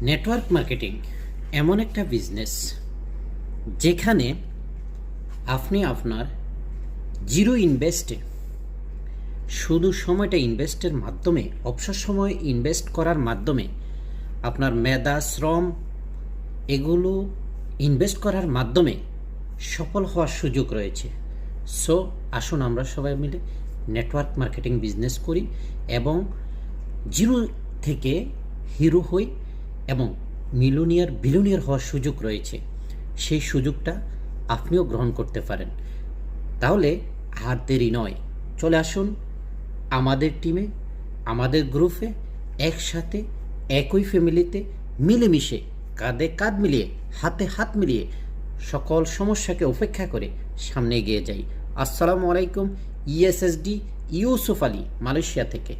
Network marketing এমন একটা business যেখানে আপনি আপনার জিরো ইনভেস্টে শুধু সময়টা ইনভেস্টের মাধ্যমে অবসর সময় ইনভেস্ট করার মাধ্যমে আপনার মেধা শ্রম এগুলো ইনভেস্ট করার মাধ্যমে সফল হওয়ার সুযোগ রয়েছে। সো আসুন আমরা সবাই মিলে নেটওয়ার্ক মার্কেটিং বিজনেস করি এবং জিরো থেকে হিরো হই এবং মিলিয়নিয়ার বিলিয়নিয়ার হওয়ার সুযোগ রয়েছে। সেই সুযোগটা আপনিও গ্রহণ করতে পারেন। তাহলে আর দেরি নয়, চলে আসুন আমাদের টিমে, আমাদের গ্রুপে, একসাথে একই ফ্যামিলিতে মিলেমিশে কাঁধে কাঁধ মিলিয়ে হাতে হাত মিলিয়ে সকল সমস্যাকে উপেক্ষা করে সামনে এগিয়ে যাই। আসসালামু আলাইকুম। ইএসএসডি ইউসুফ আলী, মালয়েশিয়া থেকে।